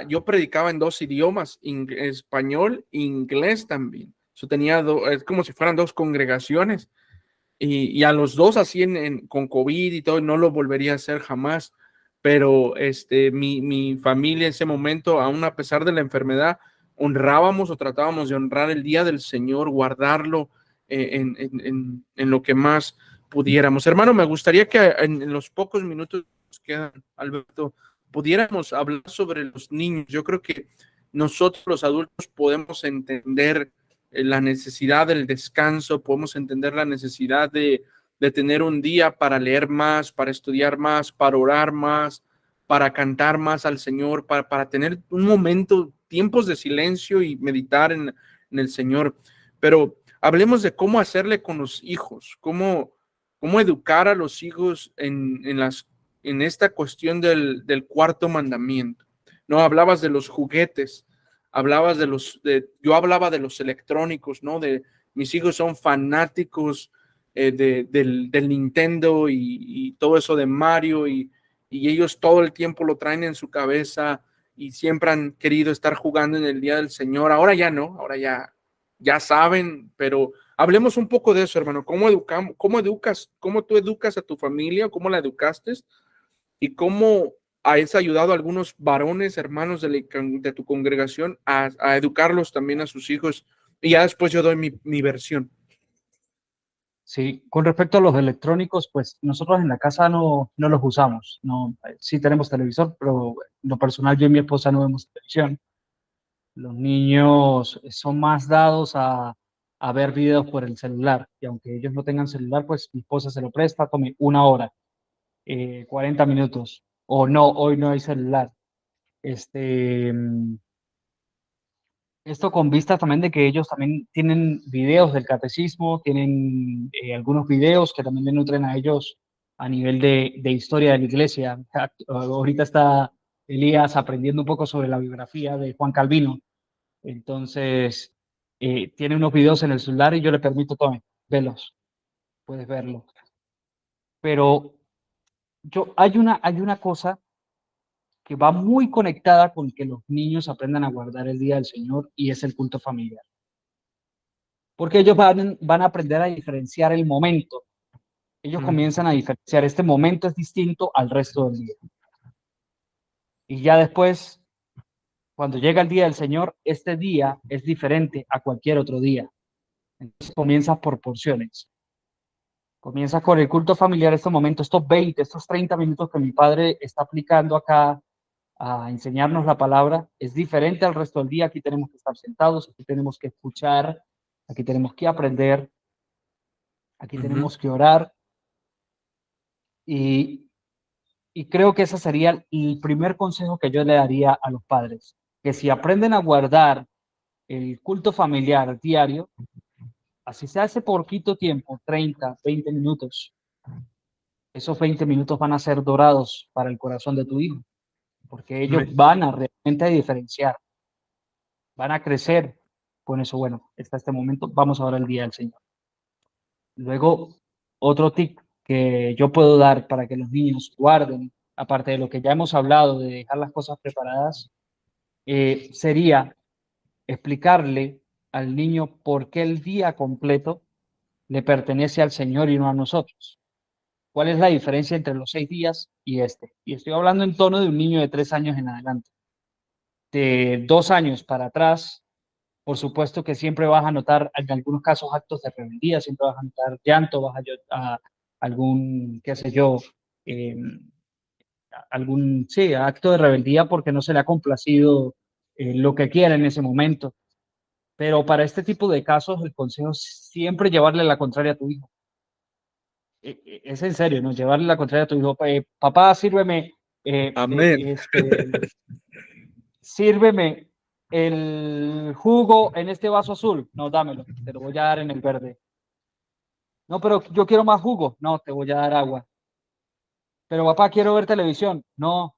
yo predicaba en dos idiomas, español e inglés también. Eso es como si fueran dos congregaciones. Y a los dos así con COVID y todo, no lo volvería a hacer jamás. Pero mi familia en ese momento, aún a pesar de la enfermedad, honrábamos o tratábamos de honrar el día del Señor, guardarlo en lo que más pudiéramos. Hermano, me gustaría que en los pocos minutos que quedan, Alberto, pudiéramos hablar sobre los niños. Yo creo que nosotros los adultos podemos entender la necesidad del descanso, podemos entender la necesidad de tener un día para leer más, para estudiar más, para orar más, para cantar más al Señor, para tener un momento, tiempos de silencio y meditar en el Señor. Pero hablemos de cómo hacerle con los hijos, cómo educar a los hijos en esta cuestión del cuarto mandamiento. No hablabas de los juguetes, yo hablaba de los electrónicos, ¿no? Mis hijos son fanáticos del Nintendo y todo eso de Mario y ellos todo el tiempo lo traen en su cabeza y siempre han querido estar jugando en el Día del Señor. Ahora ya no, ahora ya saben, pero hablemos un poco de eso, hermano. ¿Cómo tú educas a tu familia? ¿Cómo la educaste? ¿Y cómo has ayudado a algunos varones, hermanos de tu congregación, a educarlos también a sus hijos? Y ya después yo doy mi versión. sí, con respecto a los electrónicos, pues nosotros en la casa no los usamos. No, sí tenemos televisor, pero en lo personal yo y mi esposa no vemos televisión. Los niños son más dados a ver videos por el celular y aunque ellos no tengan celular, pues mi esposa se lo presta, tome 1 hora, 40 minutos, o no, hoy no hay celular. Este, esto con vistas también de que ellos también tienen videos del catecismo, tienen algunos videos que también le nutren a ellos a nivel de historia de la iglesia. Ahorita está Elías aprendiendo un poco sobre la biografía de Juan Calvino. Entonces, tiene unos videos en el celular y yo le permito, tome, velos, puedes verlos. Pero hay una cosa que va muy conectada con que los niños aprendan a guardar el día del Señor y es el culto familiar. Porque ellos van a aprender a diferenciar el momento. Ellos Mm, comienzan a diferenciar, este momento es distinto al resto del día. Y ya después, cuando llega el día del Señor, este día es diferente a cualquier otro día. Entonces comienza por porciones. Comienza con el culto familiar, estos momentos, estos 30 minutos que mi padre está aplicando acá a enseñarnos la palabra, es diferente al resto del día. Aquí tenemos que estar sentados, aquí tenemos que escuchar, aquí tenemos que aprender, aquí ujú. tenemos que orar y Y creo que ese sería el primer consejo que yo le daría a los padres, que si aprenden a guardar el culto familiar diario, así se hace poquito tiempo, 30, 20 minutos, esos 20 minutos van a ser dorados para el corazón de tu hijo, porque ellos Amén. van a realmente diferenciar, van a crecer con eso. Bueno, está este momento, vamos ahora al día del Señor. Luego, otro tip que yo puedo dar para que los niños guarden, aparte de lo que ya hemos hablado de dejar las cosas preparadas, sería explicarle al niño por qué el día completo le pertenece al Señor y no a nosotros. ¿Cuál es la diferencia entre los 6 días y este? Y estoy hablando en tono de un niño de 3 años en adelante. De 2 años para atrás, por supuesto que siempre vas a notar en algunos casos actos de rebeldía, siempre vas a notar llanto, a algún, qué sé yo, eh, algún, sí, acto de rebeldía porque no se le ha complacido lo que quiera en ese momento. Pero para este tipo de casos, el consejo es siempre llevarle la contraria a tu hijo. Es en serio, ¿no? Llevarle la contraria a tu hijo. Papá, sírveme, Amén. sírveme el jugo en este vaso azul. No, dámelo, te lo voy a dar en el verde. No, pero yo quiero más jugo. No, te voy a dar agua. Pero papá, quiero ver televisión. No,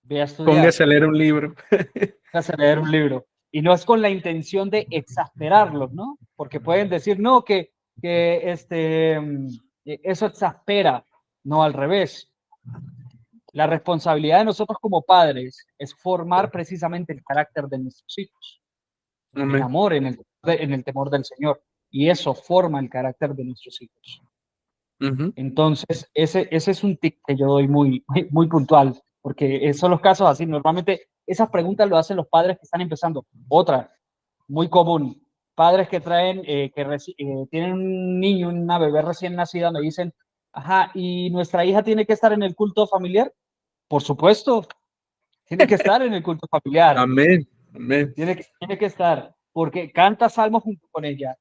ve a estudiar, Póngase a leer un libro. vas a leer un libro. Y no es con la intención de exasperarlos, ¿no? Porque pueden decir, no, eso exaspera. No, al revés. La responsabilidad de nosotros como padres es formar precisamente el carácter de nuestros hijos, en Amén. amor, en el temor del Señor. Y eso forma el carácter de nuestros hijos. Ujú. Entonces, ese es un tip que yo doy muy puntual, porque son los casos así. Normalmente esas preguntas lo hacen los padres que están empezando. Otra, muy común, padres que traen, tienen un niño, una bebé recién nacida, me dicen, ajá, ¿y nuestra hija tiene que estar en el culto familiar? Por supuesto, tiene que estar en el culto familiar, Amén. Amén. tiene que estar, porque canta salmos junto con ella,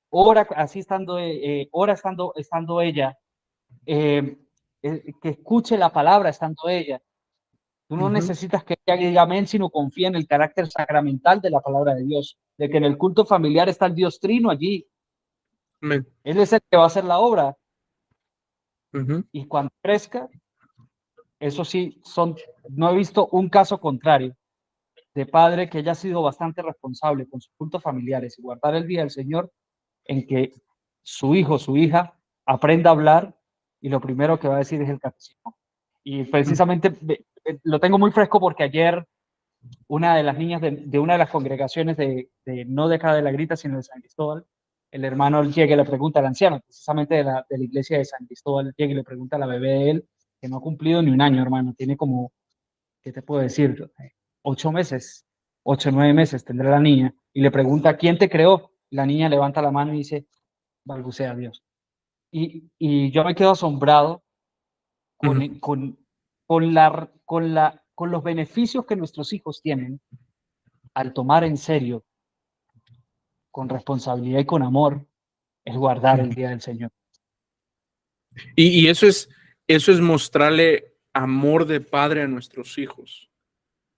ora así ora estando ella, eh, que escuche la palabra estando ella. Tú no Ujú. necesitas que ella diga amén, sino confía en el carácter sacramental de la palabra de Dios, de que en el culto familiar está el Dios Trino allí. Amén. Él es el que va a hacer la obra. Ujú. Y cuando crezca, eso sí, no he visto un caso contrario de padre que haya sido bastante responsable con sus cultos familiares y guardar el día del Señor, en que su hijo, su hija, aprenda a hablar y lo primero que va a decir es el catecismo. Y precisamente lo tengo muy fresco porque ayer una de las niñas de una de las congregaciones no de acá de la Grita, sino de San Cristóbal, el hermano llega y le pregunta al anciano, precisamente de la iglesia de San Cristóbal, llega y le pregunta a la bebé de él, que no ha cumplido ni un año, hermano, tiene como, ¿qué te puedo decir? 8 meses, 8 o 9 meses tendrá la niña, y le pregunta, ¿quién te creó? La niña levanta la mano y dice, balbucea a Dios. Y yo me quedo asombrado Ujú. con los beneficios que nuestros hijos tienen al tomar en serio, con responsabilidad y con amor, es guardar el Ujú. día del Señor. Y eso es mostrarle amor de padre a nuestros hijos.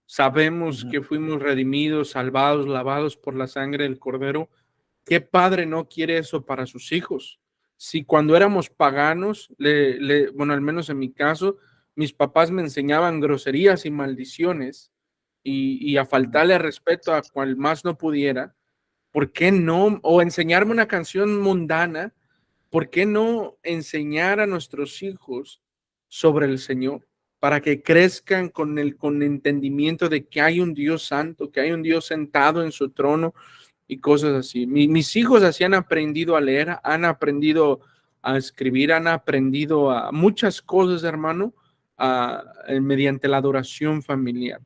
Sabemos Ujú. que fuimos redimidos, salvados, lavados por la sangre del Cordero. ¿Qué padre no quiere eso para sus hijos? Si cuando éramos paganos, bueno, al menos en mi caso, mis papás me enseñaban groserías y maldiciones y a faltarle respeto a cual más no pudiera, ¿por qué no? O enseñarme una canción mundana, ¿por qué no enseñar a nuestros hijos sobre el Señor? Para que crezcan con entendimiento de que hay un Dios santo, que hay un Dios sentado en su trono y cosas así. Mis hijos así han aprendido a leer, han aprendido a escribir, han aprendido a muchas cosas, hermano, mediante la adoración familiar.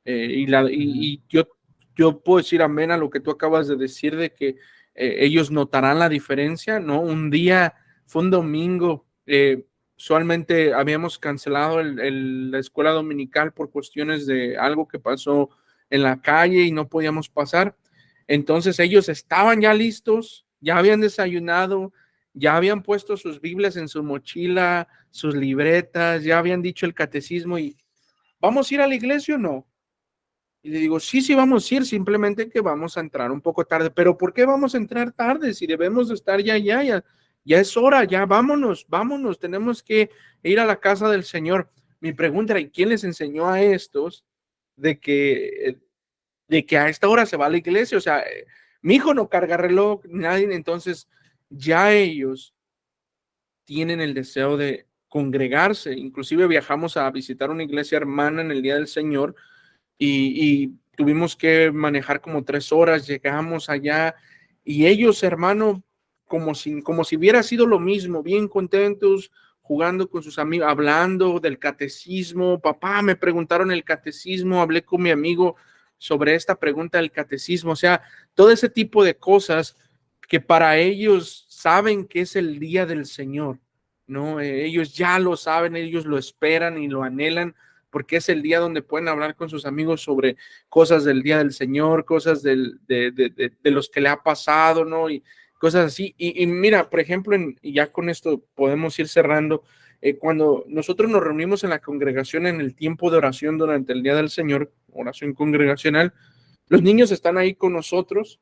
Y yo puedo decir amén a lo que tú acabas de decir de que ellos notarán la diferencia, ¿no? Un día fue un domingo, usualmente habíamos cancelado la escuela dominical por cuestiones de algo que pasó en la calle y no podíamos pasar. Entonces ellos estaban ya listos, ya habían desayunado, ya habían puesto sus Biblias en su mochila, sus libretas, ya habían dicho el catecismo y ¿vamos a ir a la iglesia o no? Y le digo, sí, sí vamos a ir, simplemente que vamos a entrar un poco tarde. ¿Pero por qué vamos a entrar tarde? Si debemos de estar ya es hora, ya vámonos, vámonos, tenemos que ir a la casa del Señor. Mi pregunta era, ¿y quién les enseñó a estos de que a esta hora se va a la iglesia? O sea, mi hijo no carga reloj, nadie, entonces ya ellos tienen el deseo de congregarse. Inclusive viajamos a visitar una iglesia hermana en el Día del Señor y tuvimos que manejar como 3 horas, llegamos allá y ellos, hermano, como si hubiera sido lo mismo, bien contentos, jugando con sus amigos, hablando del catecismo. Papá, me preguntaron el catecismo, hablé con mi amigo sobre esta pregunta del catecismo, o sea, todo ese tipo de cosas que para ellos saben que es el día del Señor, ¿no? Ellos ya lo saben, ellos lo esperan y lo anhelan porque es el día donde pueden hablar con sus amigos sobre cosas del día del Señor, cosas de los que le ha pasado, ¿no? Y cosas así. Y mira, por ejemplo, y ya con esto podemos ir cerrando, cuando nosotros nos reunimos en la congregación en el tiempo de oración durante el día del Señor, oración congregacional, los niños están ahí con nosotros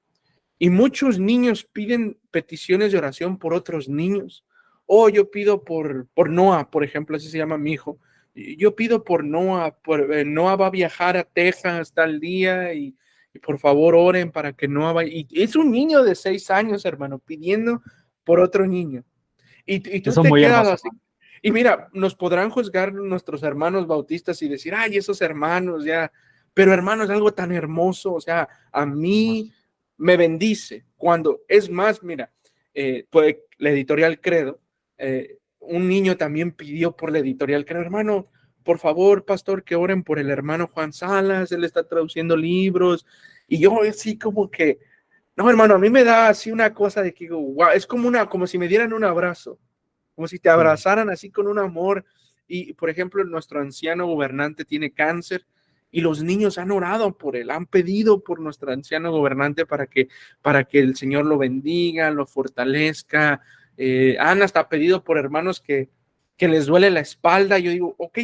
y muchos niños piden peticiones de oración por otros niños. O yo pido por Noah, por ejemplo, así se llama mi hijo. Yo pido por Noah, Noah va a viajar a Texas tal día y por favor oren para que Noah vaya. Y es un niño de 6 años, hermano, pidiendo por otro niño. Y tú Eso es te muy quedas hermoso, así. Y mira, nos podrán juzgar nuestros hermanos bautistas y decir, ay, esos hermanos ya. Pero hermano, es algo tan hermoso. O sea, a mí hermoso. me bendice cuando, es más, mira, pues la editorial Credo, un niño también pidió por la editorial Credo, hermano, por favor, pastor, que oren por el hermano Juan Salas, él está traduciendo libros. Y yo así como que, no, hermano, a mí me da así una cosa de que, wow, es como si me dieran un abrazo, como si te Sí. abrazaran así con un amor. Y, por ejemplo, nuestro anciano gobernante tiene cáncer y los niños han orado por él, han pedido por nuestro anciano gobernante para que el Señor lo bendiga, lo fortalezca. Han hasta pedido por hermanos que les duele la espalda. Yo digo, ok,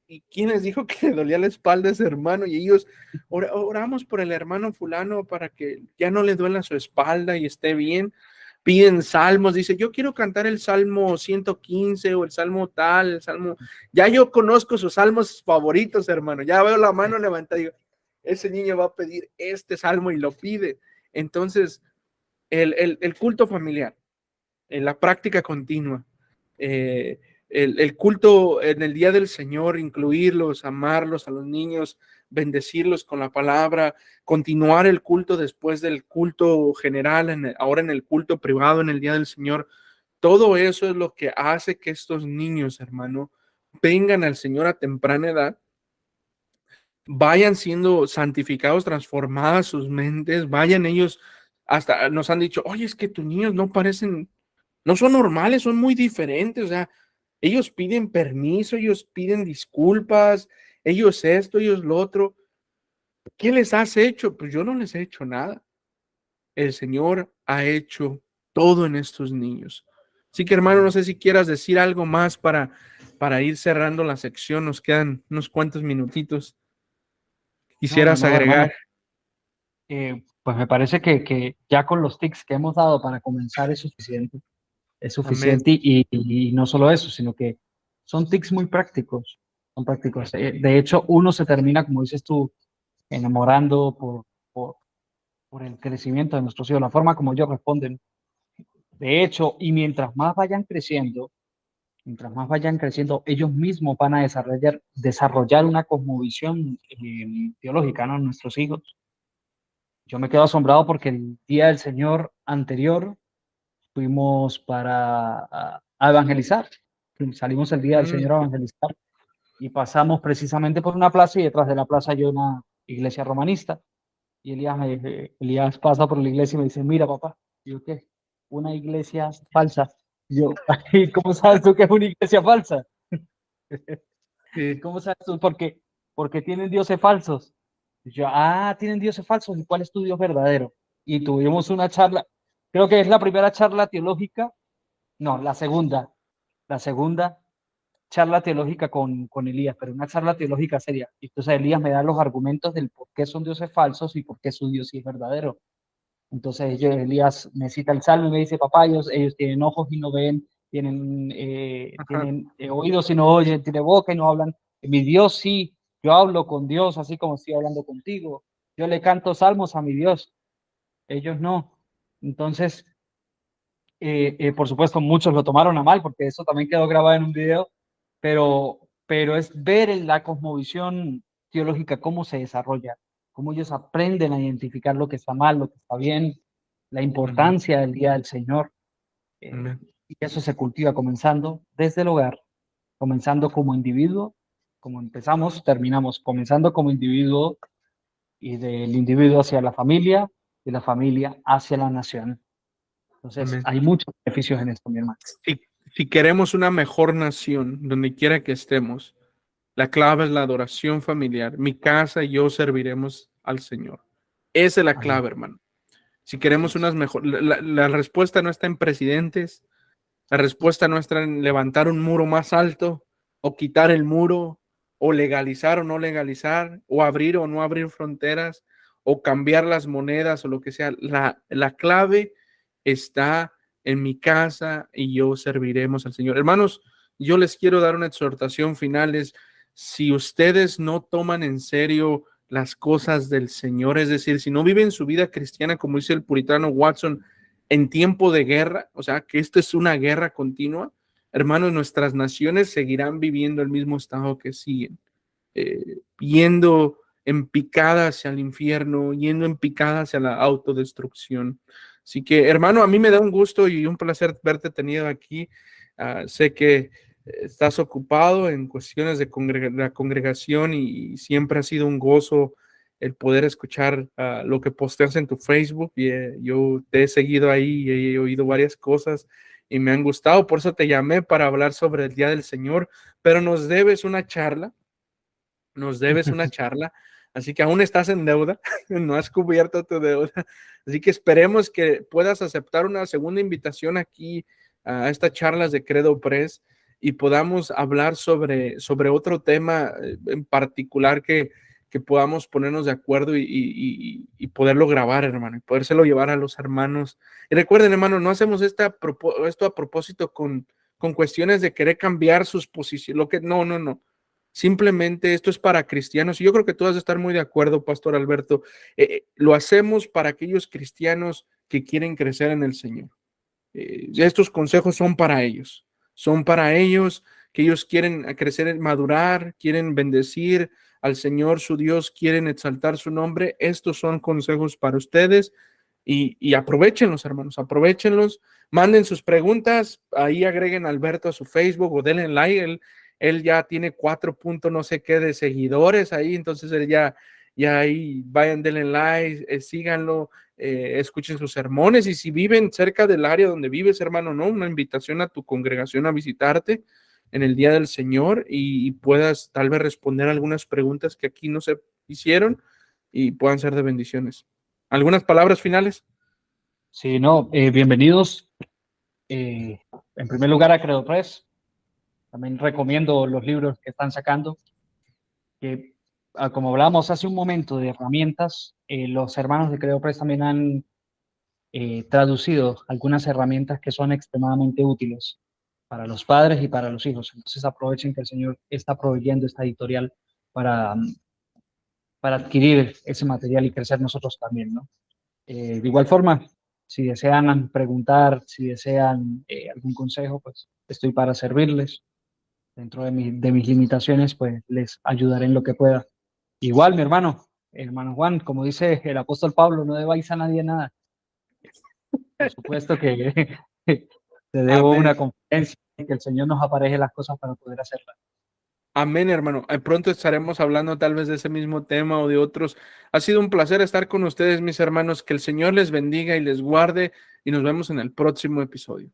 ¿y quién les dijo que le dolía la espalda a ese hermano? Y ellos, oramos por el hermano fulano para que ya no le duela su espalda y esté bien. Piden salmos, dice, yo quiero cantar el Salmo 115 o el Salmo tal, el Salmo, ya yo conozco sus salmos favoritos, hermano, ya veo la mano levantada, digo, ese niño va a pedir este salmo y lo pide. Entonces, el culto familiar, en la práctica continua, eh, el culto en el día del Señor, incluirlos, amarlos a los niños, bendecirlos con la palabra, continuar el culto después del culto general, ahora en el culto privado en el día del Señor. Todo eso es lo que hace que estos niños, hermano, vengan al Señor a temprana edad, vayan siendo santificados, transformadas sus mentes, vayan ellos, hasta nos han dicho, oye, es que tus niños no parecen, no son normales, son muy diferentes, o sea, ellos piden permiso, ellos piden disculpas, ellos esto, ellos lo otro. ¿Qué les has hecho? Pues yo no les he hecho nada. El Señor ha hecho todo en estos niños. Así que hermano, no sé si quieras decir algo más para ir cerrando la sección, nos quedan unos cuantos minutitos. No, no, Quisieras no, hermano. agregar. Pues me parece que ya con los tics que hemos dado para comenzar es suficiente. Es Amén. suficiente y no solo eso, sino que son tics muy prácticos. Son prácticos. De hecho, uno se termina, como dices tú, enamorando por el crecimiento de nuestros hijos, la forma como ellos responden. De hecho, y mientras más vayan creciendo, ellos mismos van a desarrollar una cosmovisión teológica, ¿no? Nuestros hijos. Yo me quedo asombrado porque el día del Señor anterior fuimos a evangelizar. Salimos el día del Mm, Señor a evangelizar y pasamos precisamente por una plaza y detrás de la plaza hay una iglesia romanista. Y Elías pasa por la iglesia y me dice, mira papá, y yo qué, una iglesia falsa. Y yo, ¿y cómo sabes tú que es una iglesia falsa? sí. ¿Cómo sabes tú? Porque tienen dioses falsos. Y yo, tienen dioses falsos. ¿Y cuál es tu Dios verdadero? Y tuvimos una charla, creo que es la primera charla teológica No, la segunda charla teológica con Elías, pero una charla teológica seria. Y entonces Elías me da los argumentos del por qué son dioses falsos y por qué su Dios sí es verdadero. Entonces Elías me cita el Salmo y me dice, papá, ellos tienen ojos y no ven, Ajá. tienen oídos y no oyen, tienen boca y no hablan. Mi Dios sí, yo hablo con Dios así como estoy hablando contigo. Yo le canto salmos a mi Dios, ellos no. Entonces, por supuesto, muchos lo tomaron a mal porque eso también quedó grabado en un video, pero es ver en la cosmovisión teológica cómo se desarrolla, cómo ellos aprenden a identificar lo que está mal, lo que está bien, la Amén. importancia del día del Señor. Amén. Y eso se cultiva comenzando desde el hogar, comenzando como individuo, como empezamos, terminamos comenzando como individuo y del individuo hacia la familia, y la familia hacia la nación. Entonces, Amén. hay muchos beneficios en esto, mi hermano. Si, si queremos una mejor nación, donde quiera que estemos, la clave es la adoración familiar. Mi casa y yo serviremos al Señor. Esa es la Amén. clave, hermano. Si Así queremos es. unas mejor, la respuesta no está en presidentes, la respuesta no está en levantar un muro más alto o quitar el muro o legalizar o no legalizar o abrir o no abrir fronteras o cambiar las monedas o lo que sea. La clave está en mi casa y yo serviremos al Señor. Hermanos, yo les quiero dar una exhortación final. Es, si ustedes no toman en serio las cosas del Señor, es decir, si no viven su vida cristiana, como dice el puritano Watson, en tiempo de guerra, o sea, que esto es una guerra continua, hermanos, nuestras naciones seguirán viviendo el mismo estado que siguen, yendo en picada hacia el infierno, yendo en picada hacia la autodestrucción. Así que, hermano, a mí me da un gusto y un placer verte tenido aquí. Sé que estás ocupado en cuestiones de la congregación y siempre ha sido un gozo el poder escuchar lo que posteas en tu Facebook. Y, yo te he seguido ahí y he oído varias cosas y me han gustado. Por eso te llamé para hablar sobre el Día del Señor, pero nos debes una charla, así que aún estás en deuda, no has cubierto tu deuda, así que esperemos que puedas aceptar una segunda invitación aquí a estas charlas de Credo Press y podamos hablar sobre otro tema en particular que podamos ponernos de acuerdo y poderlo grabar, hermano, y podérselo llevar a los hermanos. Y recuerden, hermano, no hacemos esto a propósito con cuestiones de querer cambiar sus posiciones, lo que no, no, no. Simplemente esto es para cristianos y yo creo que tú vas a estar muy de acuerdo, Pastor Alberto. Lo hacemos para aquellos cristianos que quieren crecer en el Señor. Estos consejos son para ellos que ellos quieren crecer, madurar, quieren bendecir al Señor, su Dios, quieren exaltar su nombre. Estos son consejos para ustedes y aprovechenlos, hermanos, aprovechenlos, manden sus preguntas, ahí agreguen a Alberto a su Facebook o denle like, él ya tiene 4 puntos no sé qué de seguidores ahí, entonces él ya ahí vayan, denle like, síganlo, escuchen sus sermones y si viven cerca del área donde vives, hermano, ¿no? Una invitación a tu congregación a visitarte en el Día del Señor y puedas tal vez responder algunas preguntas que aquí no se hicieron y puedan ser de bendiciones. ¿Algunas palabras finales? Sí, no, bienvenidos en primer lugar a Credo Press. También recomiendo los libros que están sacando, que como hablábamos hace un momento de herramientas, los hermanos de Credo Press también han traducido algunas herramientas que son extremadamente útiles para los padres y para los hijos. Entonces aprovechen que el Señor está proveyendo esta editorial para, para adquirir ese material y crecer nosotros también, ¿no? De igual forma, si desean preguntar, si desean algún consejo, pues estoy para servirles. Dentro de mis limitaciones, pues les ayudaré en lo que pueda. Igual, mi hermano Juan, como dice el apóstol Pablo, no debáis a nadie nada. Por supuesto que te debo una Amén. confidencia y que el Señor nos apareje las cosas para poder hacerlas. Amén, hermano. Pronto estaremos hablando tal vez de ese mismo tema o de otros. Ha sido un placer estar con ustedes, mis hermanos. Que el Señor les bendiga y les guarde y nos vemos en el próximo episodio.